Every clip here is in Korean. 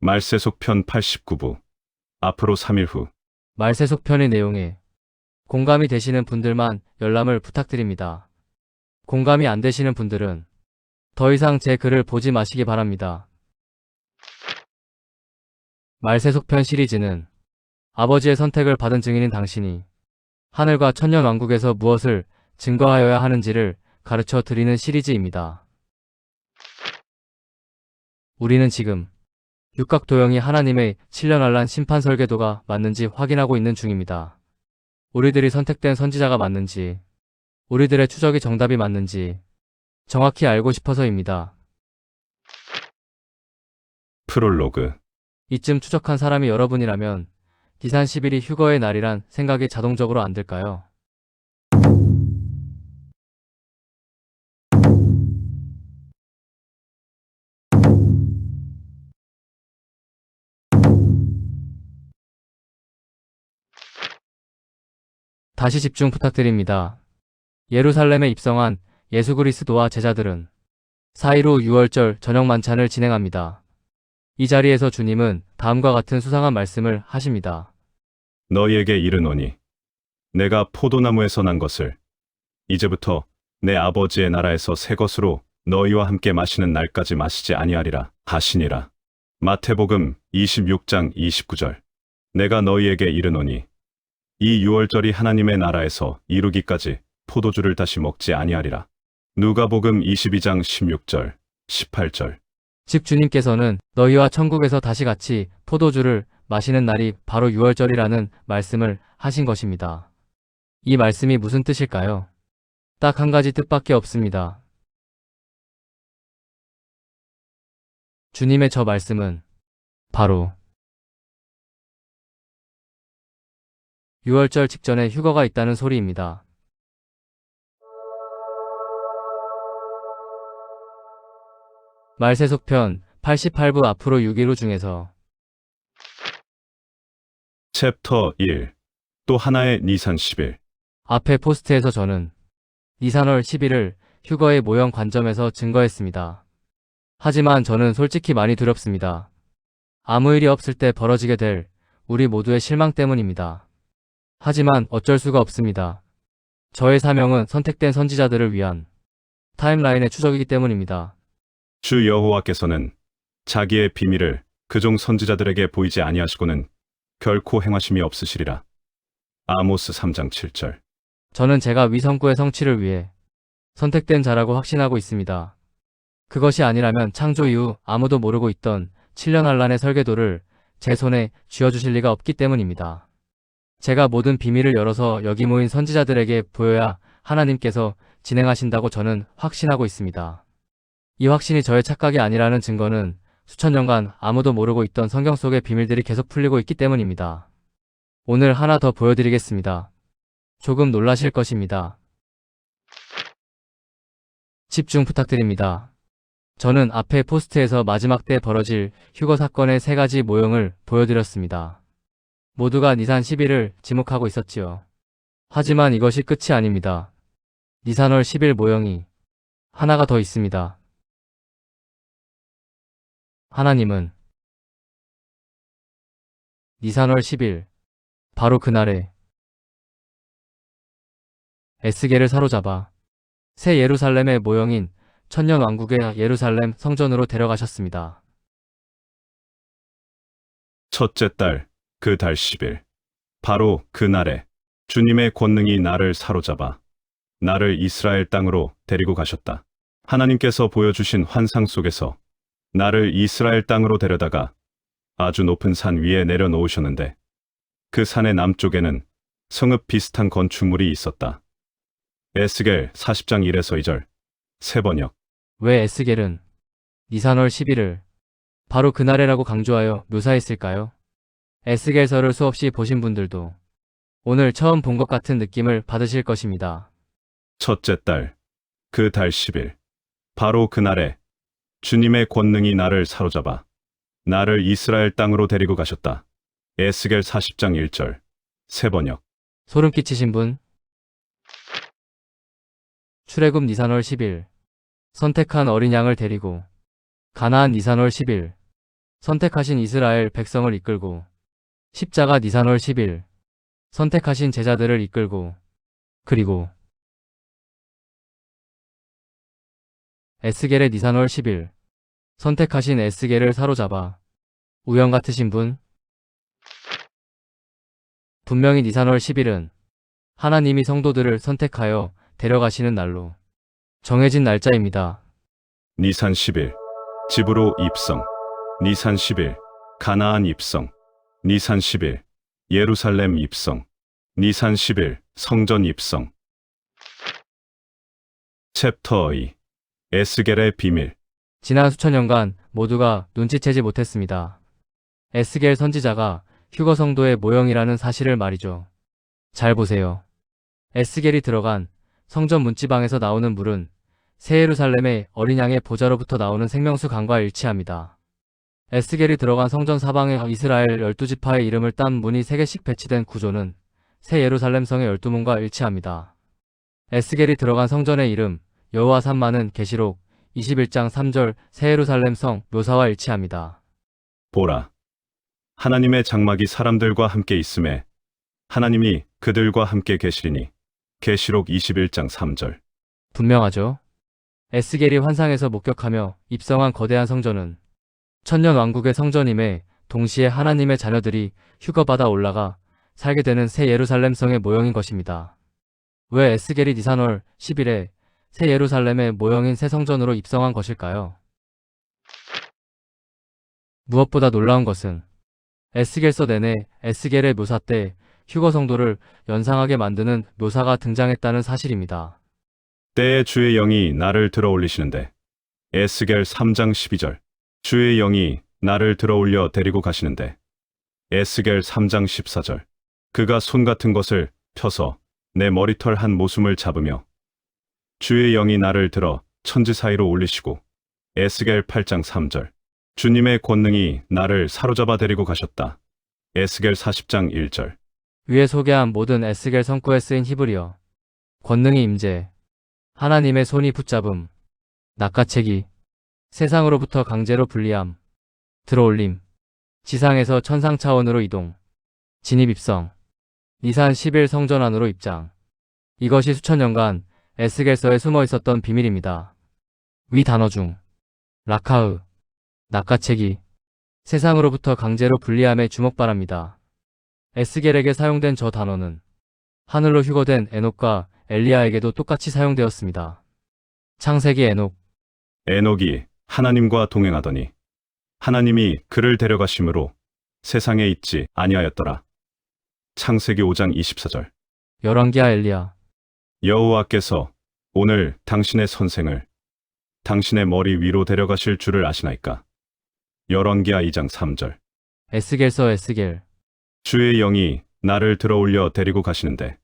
말세속 편 89부. 앞으로 3일 후. 말세속 편의 내용에 공감이 되시는 분들만 열람을 부탁드립니다. 공감이 안 되시는 분들은 더 이상 제 글을 보지 마시기 바랍니다. 말세속 편 시리즈는 아버지의 선택을 받은 증인인 당신이 하늘과 천년왕국에서 무엇을 증거하여야 하는지를 가르쳐 드리는 시리즈입니다. 우리는 지금 육각도형이 하나님의 7년환란 심판 설계도가 맞는지 확인하고 있는 중입니다. 우리들이 선택된 선지자가 맞는지, 우리들의 추적이 정답이 맞는지 정확히 알고 싶어서입니다. 프롤로그. 이쯤 추적한 사람이 여러분이라면 니산 10일이 휴거의 날이란 생각이 자동적으로 안 들까요? 다시 집중 부탁드립니다. 예루살렘에 입성한 예수 그리스도와 제자들은 4일 후 6월절 저녁 만찬을 진행합니다. 이 자리에서 주님은 다음과 같은 수상한 말씀을 하십니다. 너희에게 이르노니 내가 포도나무에서 난 것을 이제부터 내 아버지의 나라에서 새 것으로 너희와 함께 마시는 날까지 마시지 아니하리라 하시니라. 마태복음 26장 29절. 내가 너희에게 이르노니 이 6월절이 하나님의 나라에서 이루기까지 포도주를 다시 먹지 아니하리라. 누가복음 22장 16절, 18절. 즉 주님께서는 너희와 천국에서 다시 같이 포도주를 마시는 날이 바로 6월절이라는 말씀을 하신 것입니다. 이 말씀이 무슨 뜻일까요? 딱 한 가지 뜻밖에 없습니다. 주님의 저 말씀은 바로 6월절 직전에 휴거가 있다는 소리입니다. 말세속 편 88부 앞으로 6일 후 중에서 챕터 1. 또 하나의 니산 10일. 앞에 포스트에서 저는 니산월 10일을 휴거의 모형 관점에서 증거했습니다. 하지만 저는 솔직히 많이 두렵습니다. 아무 일이 없을 때 벌어지게 될 우리 모두의 실망 때문입니다. 하지만 어쩔 수가 없습니다. 저의 사명은 선택된 선지자들을 위한 타임라인의 추적이기 때문입니다. 주 여호와께서는 자기의 비밀을 그종 선지자들에게 보이지 아니하시고는 결코 행하심이 없으시리라. 아모스 3장 7절. 저는 제가 위성구의 성취를 위해 선택된 자라고 확신하고 있습니다. 그것이 아니라면 창조 이후 아무도 모르고 있던 7년 환란의 설계도를 제 손에 쥐어주실 리가 없기 때문입니다. 제가 모든 비밀을 열어서 여기 모인 선지자들에게 보여야 하나님께서 진행하신다고 저는 확신하고 있습니다. 이 확신이 저의 착각이 아니라는 증거는 수천 년간 아무도 모르고 있던 성경 속의 비밀들이 계속 풀리고 있기 때문입니다. 오늘 하나 더 보여드리겠습니다. 조금 놀라실 것입니다. 집중 부탁드립니다. 저는 앞에 포스트에서 마지막 때 벌어질 휴거 사건의 3가지 모형을 보여드렸습니다. 모두가 니산 10일을 지목하고 있었지요. 하지만 이것이 끝이 아닙니다. 니산월 10일 모형이 하나가 더 있습니다. 하나님은 니산월 10일 바로 그날에 에스겔을 사로잡아 새 예루살렘의 모형인 천년왕국의 예루살렘 성전으로 데려가셨습니다. 첫째 달, 그 달 10일. 바로 그날에 주님의 권능이 나를 사로잡아 나를 이스라엘 땅으로 데리고 가셨다. 하나님께서 보여주신 환상 속에서 나를 이스라엘 땅으로 데려다가 아주 높은 산 위에 내려놓으셨는데 그 산의 남쪽에는 성읍 비슷한 건축물이 있었다. 에스겔 40장 1에서 2절. 세번역. 왜 에스겔은 니산월 10일을 바로 그날에라고 강조하여 묘사했을까요? 에스겔서를 수없이 보신 분들도 오늘 처음 본 것 같은 느낌을 받으실 것입니다. 첫째 달, 그 달 10일. 바로 그날에 주님의 권능이 나를 사로잡아 나를 이스라엘 땅으로 데리고 가셨다. 에스겔 40장 1절. 세번역. 소름 끼치신 분? 출애굽 니산월 10일 선택한 어린 양을 데리고 가나안 니산월 10일 선택하신 이스라엘 백성을 이끌고 십자가 니산월 10일 선택하신 제자들을 이끌고 그리고 에스겔의 니산월 10일 선택하신 에스겔을 사로잡아 우연 같으신 분? 분명히 니산월 10일은 하나님이 성도들을 선택하여 데려가시는 날로 정해진 날짜입니다. 니산 10일 집으로 입성. 니산 10일 가나안 입성. 니산 10일 예루살렘 입성. 니산 10일 성전 입성. 챕터 2 에스겔의 비밀. 지난 수천 년간 모두가 눈치채지 못했습니다. 에스겔 선지자가 휴거 성도의 모형이라는 사실을 말이죠. 잘 보세요. 에스겔이 들어간 성전 문지방에서 나오는 물은 새 예루살렘의 어린 양의 보좌로부터 나오는 생명수 강과 일치합니다. 에스겔이 들어간 성전 사방에 이스라엘 12지파의 이름을 딴 문이 3개씩 배치된 구조는 새 예루살렘 성의 12문과 일치합니다. 에스겔이 들어간 성전의 이름 여호와 산마는 계시록 21장 3절 새 예루살렘 성 묘사와 일치합니다. 보라. 하나님의 장막이 사람들과 함께 있음에 하나님이 그들과 함께 계시리니. 계시록 21장 3절. 분명하죠? 에스겔이 환상에서 목격하며 입성한 거대한 성전은 천년 왕국의 성전임에 동시에 하나님의 자녀들이 휴거받아 올라가 살게 되는 새 예루살렘 성의 모형인 것입니다. 왜 에스겔이 니산월 10일에 새 예루살렘의 모형인 새 성전으로 입성한 것일까요? 무엇보다 놀라운 것은 에스겔서 내내 에스겔의 묘사 때 휴거 성도를 연상하게 만드는 묘사가 등장했다는 사실입니다. 때에 주의 영이 나를 들어 올리시는데. 에스겔 3장 12절. 주의 영이 나를 들어 올려 데리고 가시는데. 에스겔 3장 14절. 그가 손 같은 것을 펴서 내 머리털 한 모숨을 잡으며 주의 영이 나를 들어 천지 사이로 올리시고. 에스겔 8장 3절. 주님의 권능이 나를 사로잡아 데리고 가셨다. 에스겔 40장 1절. 위에 소개한 모든 에스겔 성구에 쓰인 히브리어 권능이 임재, 하나님의 손이 붙잡음, 낚아채기, 세상으로부터 강제로 분리함, 들어올림, 지상에서 천상 차원으로 이동, 진입 입성, 니산 10일 성전 안으로 입장. 이것이 수천 년간 에스겔서에 숨어 있었던 비밀입니다. 위 단어 중 라카흐, 낚아채기, 세상으로부터 강제로 분리함에 주목 바랍니다. 에스겔에게 사용된 저 단어는 하늘로 휴거된 에녹과 엘리야에게도 똑같이 사용되었습니다. 창세기 에녹. 에녹이 하나님과 동행하더니 하나님이 그를 데려가심으로 세상에 있지 아니하였더라. 창세기 5장 24절. 열왕기하 엘리야. 여호와께서 오늘 당신의 선생을 당신의 머리 위로 데려가실 줄을 아시나이까. 열왕기하 2장 3절. 에스겔서 에스겔. 주의 영이 나를 들어 올려 데리고 가시는데.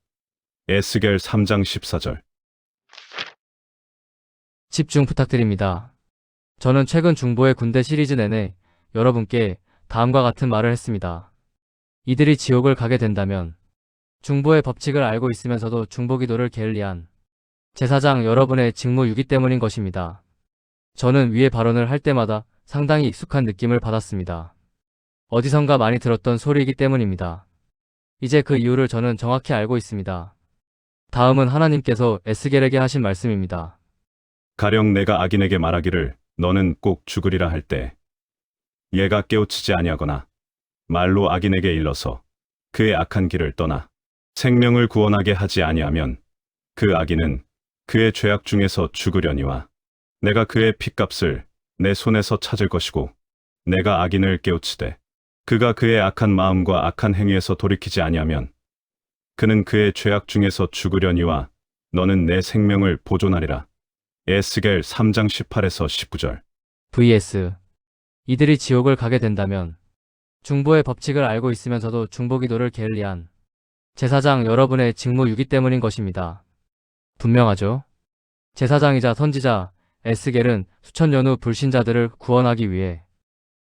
에스겔 3장 14절. 집중 부탁드립니다. 저는 최근 중보의 군대 시리즈 내내 여러분께 다음과 같은 말을 했습니다. 이들이 지옥을 가게 된다면 중보의 법칙을 알고 있으면서도 중보기도를 게을리한 제사장 여러분의 직무유기 때문인 것입니다. 저는 위의 발언을 할 때마다 상당히 익숙한 느낌을 받았습니다. 어디선가 많이 들었던 소리이기 때문입니다. 이제 그 이유를 저는 정확히 알고 있습니다. 다음은 하나님께서 에스겔에게 하신 말씀입니다. 가령 내가 악인에게 말하기를 너는 꼭 죽으리라 할 때 얘가 깨우치지 아니하거나 말로 악인에게 일러서 그의 악한 길을 떠나 생명을 구원하게 하지 아니하면 그 악인은 그의 죄악 중에서 죽으려니와 내가 그의 핏값을 내 손에서 찾을 것이고 내가 악인을 깨우치되 그가 그의 악한 마음과 악한 행위에서 돌이키지 아니하면 그는 그의 죄악 중에서 죽으려니와 너는 내 생명을 보존하리라. 에스겔 3장 18에서 19절. vs. 이들이 지옥을 가게 된다면 중보의 법칙을 알고 있으면서도 중보기도를 게을리한 제사장 여러분의 직무유기 때문인 것입니다. 분명하죠? 제사장이자 선지자 에스겔은 수천 년 후 불신자들을 구원하기 위해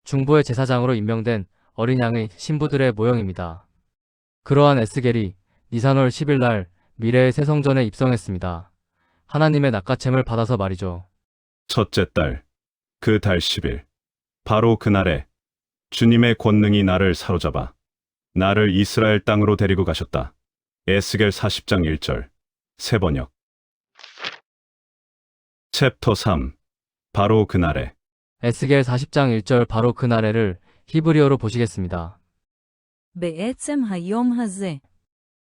중보의 제사장으로 임명된 어린 양의 신부들의 모형입니다. 그러한 에스겔이 니산월 10일 날 미래의 새 성전에 입성했습니다. 하나님의 낚아챔을 받아서 말이죠. 첫째 달, 그 달 10일. 바로 그날에 주님의 권능이 나를 사로잡아 나를 이스라엘 땅으로 데리고 가셨다. 에스겔 40장 1절. 새번역. 챕터 3. 바로 그날에. 에스겔 40장 1절 바로 그날에를 히브리어로 보시겠습니다. בעצם היום הזה.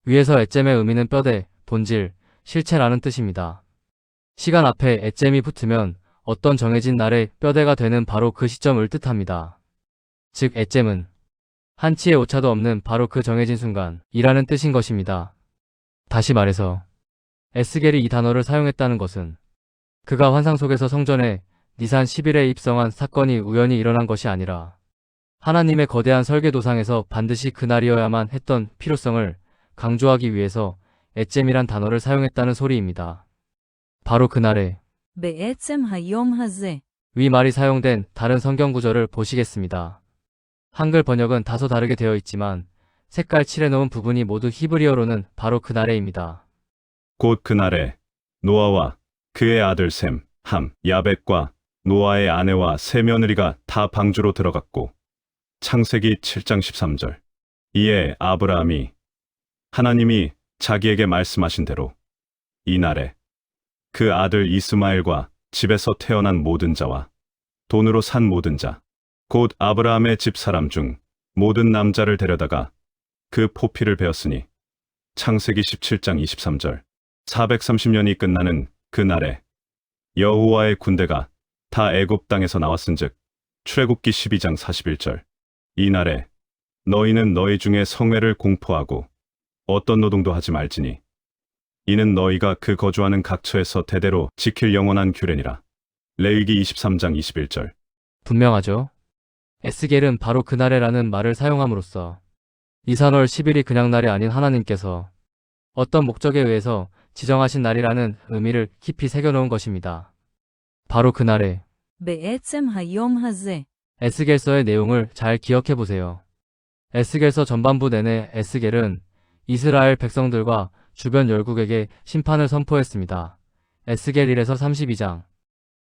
위에서 에잼의 의미는 뼈대, 본질, 실체라는 뜻입니다. 시간 앞에 에잼이 붙으면 어떤 정해진 날의 뼈대가 되는 바로 그 시점을 뜻합니다. 즉 에잼은 한치의 오차도 없는 바로 그 정해진 순간이라는 뜻인 것입니다. 다시 말해서 에스겔이 이 단어를 사용했다는 것은 그가 환상 속에서 성전에 니산 10일에 입성한 사건이 우연히 일어난 것이 아니라 하나님의 거대한 설계 도상에서 반드시 그날이어야만 했던 필요성을 강조하기 위해서 에잼이란 단어를 사용했다는 소리입니다. 바로 그날에. בעצם היום הזה. 위 말이 사용된 다른 성경 구절을 보시겠습니다. 한글 번역은 다소 다르게 되어 있지만 색깔 칠해놓은 부분이 모두 히브리어로는 바로 그날에입니다. 곧 그날에 노아와 그의 아들 셈, 함, 야벳과 노아의 아내와 세 며느리가 다 방주로 들어갔고 창세기 7장 13절. 이에 아브라함이 하나님이 자기에게 말씀하신 대로 이날에 그 아들 이스마엘과 집에서 태어난 모든 자와 돈으로 산 모든 자, 곧 아브라함의 집 사람 중 모든 남자를 데려다가 그 포피를 베었으니 창세기 17장 23절. 430년이 끝나는 그날에 여호와의 군대가 다 애굽 땅에서 나왔은즉 출애굽기 12장 41절. 이날에 너희는 너희 중에 성회를 공포하고 어떤 노동도 하지 말지니 이는 너희가 그 거주하는 각처에서 대대로 지킬 영원한 규례니라. 레위기 23장 21절. 분명하죠? 에스겔은 바로 그날에라는 말을 사용함으로써 니산월 10일이 그냥 날이 아닌 하나님께서 어떤 목적에 의해서 지정하신 날이라는 의미를 깊이 새겨놓은 것입니다. 바로 그날에. בעצם היום הזה. 에스겔서의 내용을 잘 기억해 보세요. 에스겔서 전반부 내내 에스겔은 이스라엘 백성들과 주변 열국에게 심판을 선포했습니다. 에스겔 1에서 32장.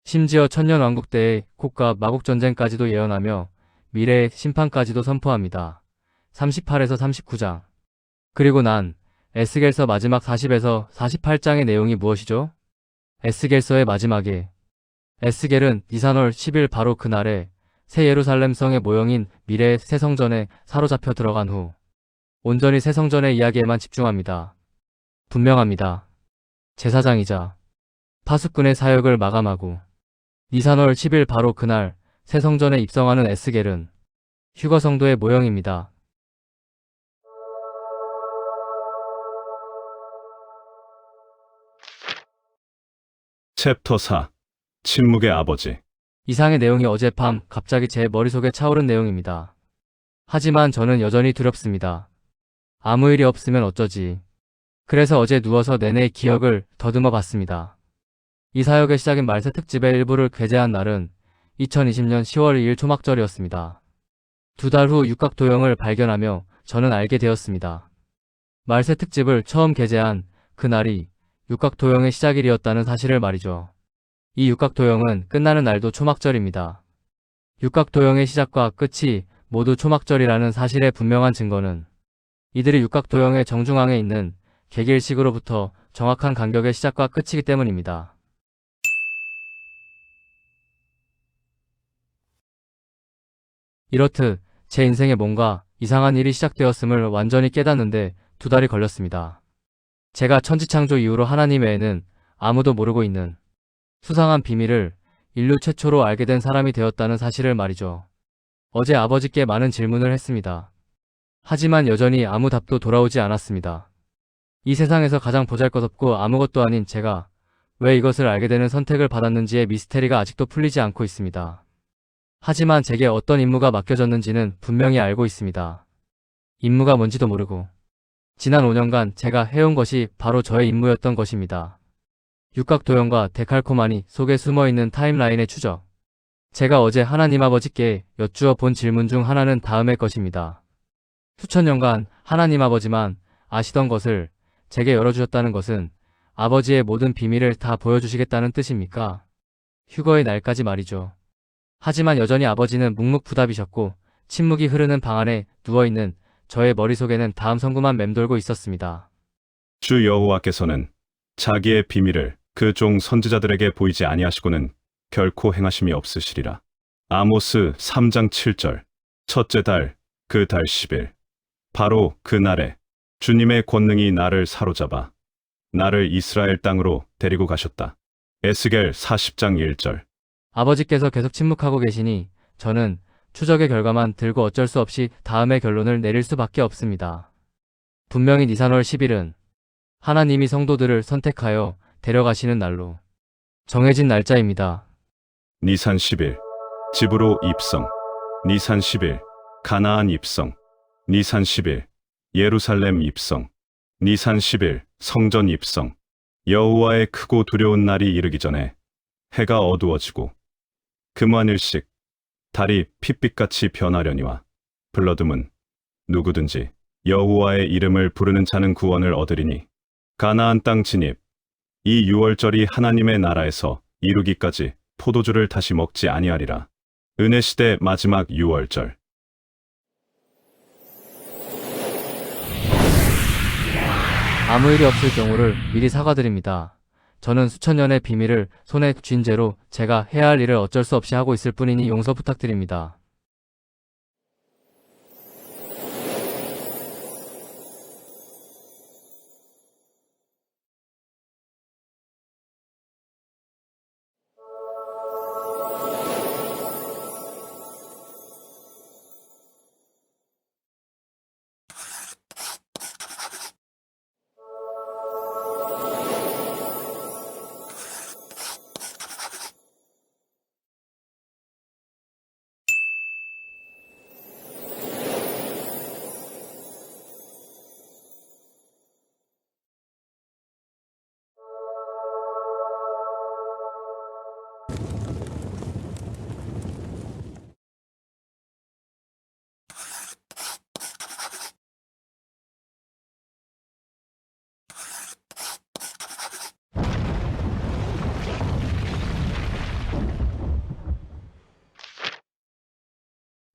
심지어 천년왕국 때의 곡과 마곡전쟁까지도 예언하며 미래의 심판까지도 선포합니다. 38에서 39장. 그리고 난 에스겔서 마지막 40에서 48장의 내용이 무엇이죠? 에스겔서의 마지막에 에스겔은 니산월 10일 바로 그날에 새 예루살렘 성의 모형인 미래의 새 성전에 사로잡혀 들어간 후 온전히 새 성전의 이야기에만 집중합니다. 분명합니다. 제사장이자 파수꾼의 사역을 마감하고 니산월 10일 바로 그날 새 성전에 입성하는 에스겔은 휴거 성도의 모형입니다. 챕터 4. 침묵의 아버지. 이상의 내용이 어젯밤 갑자기 제 머릿속에 차오른 내용입니다. 하지만 저는 여전히 두렵습니다. 아무 일이 없으면 어쩌지. 그래서 어제 누워서 내내 기억을 더듬어 봤습니다. 이 사역의 시작인 말세 특집의 일부를 게재한 날은 2020년 10월 2일 초막절이었습니다. 2달 후 육각도형을 발견하며 저는 알게 되었습니다. 말세 특집을 처음 게재한 그날이 육각도형의 시작일이었다는 사실을 말이죠. 이 육각도형은 끝나는 날도 초막절입니다. 육각도형의 시작과 끝이 모두 초막절이라는 사실의 분명한 증거는 이들이 육각도형의 정중앙에 있는 개길식으로부터 정확한 간격의 시작과 끝이기 때문입니다. 이렇듯 제 인생에 뭔가 이상한 일이 시작되었음을 완전히 깨닫는데 2달이 걸렸습니다. 제가 천지창조 이후로 하나님 외에는 아무도 모르고 있는 수상한 비밀을 인류 최초로 알게 된 사람이 되었다는 사실을 말이죠. 어제 아버지께 많은 질문을 했습니다. 하지만 여전히 아무 답도 돌아오지 않았습니다. 이 세상에서 가장 보잘것없고 아무것도 아닌 제가 왜 이것을 알게 되는 선택을 받았는지의 미스테리가 아직도 풀리지 않고 있습니다. 하지만 제게 어떤 임무가 맡겨졌는지는 분명히 알고 있습니다. 임무가 뭔지도 모르고 지난 5년간 제가 해온 것이 바로 저의 임무였던 것입니다. 육각도형과 데칼코마니 속에 숨어있는 타임라인의 추적. 제가 어제 하나님 아버지께 여쭈어 본 질문 중 하나는 다음의 것입니다. 수천 년간 하나님 아버지만 아시던 것을 제게 열어주셨다는 것은 아버지의 모든 비밀을 다 보여주시겠다는 뜻입니까? 휴거의 날까지 말이죠. 하지만 여전히 아버지는 묵묵부답이셨고 침묵이 흐르는 방 안에 누워있는 저의 머릿속에는 다음 성구만 맴돌고 있었습니다. 주 여호와께서는 자기의 비밀을 그 종 선지자들에게 보이지 아니하시고는 결코 행하심이 없으시리라. 아모스 3장 7절. 첫째 달, 그 달 10일. 바로 그 날에 주님의 권능이 나를 사로잡아 나를 이스라엘 땅으로 데리고 가셨다. 에스겔 40장 1절. 아버지께서 계속 침묵하고 계시니 저는 추적의 결과만 들고 어쩔 수 없이 다음의 결론을 내릴 수밖에 없습니다. 분명히 니산월 10일은 하나님이 성도들을 선택하여 데려가시는 날로 정해진 날짜입니다. 니산 10일. 집으로 입성. 니산 10일. 가나안 입성. 니산 10일. 예루살렘 입성. 니산 10일. 성전 입성. 여호와의 크고 두려운 날이 이르기 전에 해가 어두워지고 금완일씩 달이 핏빛같이 변하려니와 블러듬은 누구든지 여호와의 이름을 부르는 자는 구원을 얻으리니 가나안 땅 진입. 이 유월절이 하나님의 나라에서 이루기까지 포도주를 다시 먹지 아니하리라. 은혜시대 마지막 유월절. 아무 일이 없을 경우를 미리 사과드립니다. 저는 수천 년의 비밀을 손에 쥔 채로 제가 해야 할 일을 어쩔 수 없이 하고 있을 뿐이니 용서 부탁드립니다.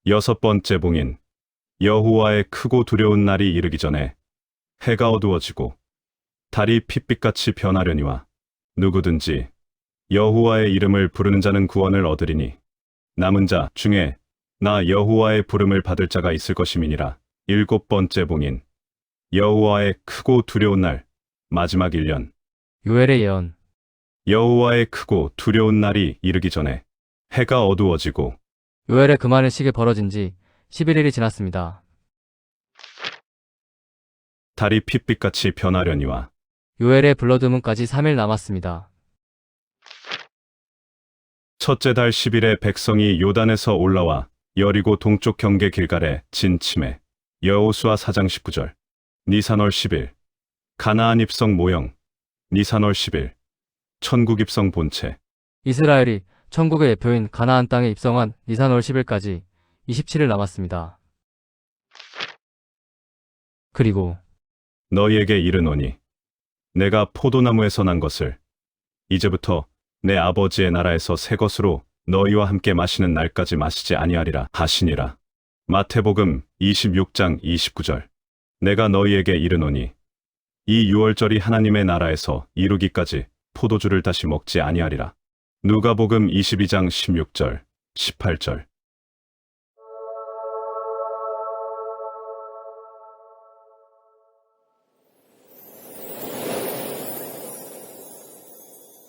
여섯 번째 봉인. 여호와의 크고 두려운 날이 이르기 전에 해가 어두워지고 달이 핏빛같이 변하려니와 누구든지 여호와의 이름을 부르는 자는 구원을 얻으리니 남은 자 중에 나 여호와의 부름을 받을 자가 있을 것임이니라. 일곱 번째 봉인. 여호와의 크고 두려운 날 마지막 1년. 요엘의 예언. 여호와의 크고 두려운 날이 이르기 전에 해가 어두워지고 요엘의 그만의 시기 벌어진 지 11일이 지났습니다. 달이 핏빛같이 변하려니와 요엘의 블러드문까지 3일 남았습니다. 첫째 달 10일에 백성이 요단에서 올라와 여리고 동쪽 경계 길갈에 진침해. 여호수아 4장 19절. 니산월 10일. 가나안 입성 모형. 니산월 10일. 천국 입성 본체. 이스라엘이 천국의 예표인 가나안 땅에 입성한 니산월 10일까지 27일 남았습니다. 그리고 너희에게 이르노니 내가 포도나무에서 난 것을 이제부터 내 아버지의 나라에서 새 것으로 너희와 함께 마시는 날까지 마시지 아니하리라 하시니라. 마태복음 26장 29절. 내가 너희에게 이르노니 이 유월절이 하나님의 나라에서 이루기까지 포도주를 다시 먹지 아니하리라. 누가복음 22장 16절, 18절.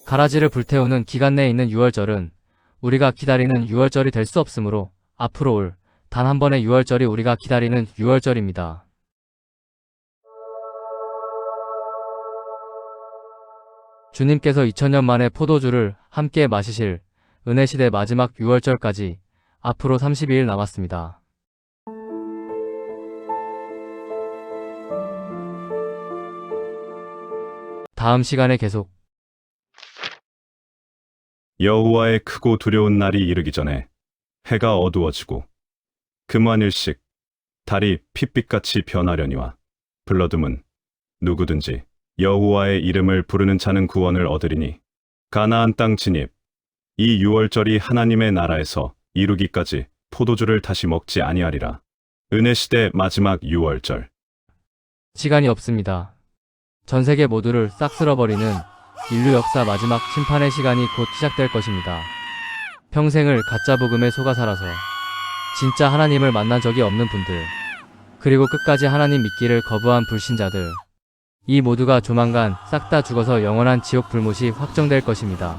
가라지를 불태우는 기간 내에 있는 유월절은 우리가 기다리는 유월절이 될 수 없으므로 앞으로 올 단 한 번의 유월절이 우리가 기다리는 유월절입니다. 주님께서 2000년 만에 포도주를 함께 마시실 은혜시대 마지막 유월절까지 앞으로 32일 남았습니다. 다음 시간에 계속 여호와의 크고 두려운 날이 이르기 전에 해가 어두워지고 금완일씩 달이 핏빛같이 변하려니와 블러듬은 누구든지 여호와의 이름을 부르는 자는 구원을 얻으리니 가나안 땅 진입. 이 유월절이 하나님의 나라에서 이루기까지 포도주를 다시 먹지 아니하리라. 은혜 시대 마지막 6월절. 시간이 없습니다. 전 세계 모두를 싹 쓸어버리는 인류 역사 마지막 심판의 시간이 곧 시작될 것입니다. 평생을 가짜 복음에 속아 살아서 진짜 하나님을 만난 적이 없는 분들, 그리고 끝까지 하나님 믿기를 거부한 불신자들, 이 모두가 조만간 싹 다 죽어서 영원한 지옥 불못이 확정될 것입니다.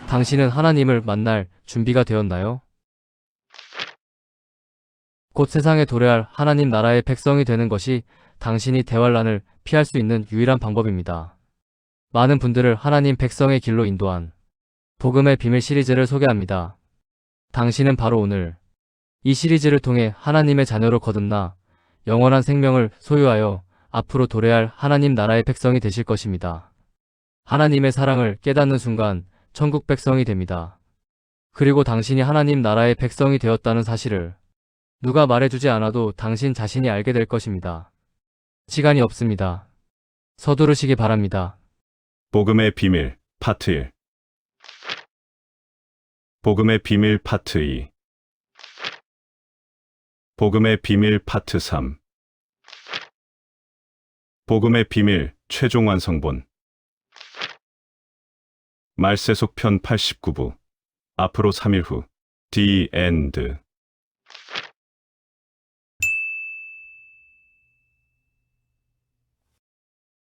당신은 하나님을 만날 준비가 되었나요? 곧 세상에 도래할 하나님 나라의 백성이 되는 것이 당신이 대환란을 피할 수 있는 유일한 방법입니다. 많은 분들을 하나님 백성의 길로 인도한 복음의 비밀 시리즈를 소개합니다. 당신은 바로 오늘 이 시리즈를 통해 하나님의 자녀로 거듭나 영원한 생명을 소유하여 앞으로 도래할 하나님 나라의 백성이 되실 것입니다. 하나님의 사랑을 깨닫는 순간 천국 백성이 됩니다. 그리고 당신이 하나님 나라의 백성이 되었다는 사실을 누가 말해주지 않아도 당신 자신이 알게 될 것입니다. 시간이 없습니다. 서두르시기 바랍니다. 복음의 비밀 파트 1. 복음의 비밀 파트 2. 복음의 비밀 파트 3. 복음의 비밀 최종 완성본. 말세속 편 89부. 앞으로 3일 후. The End.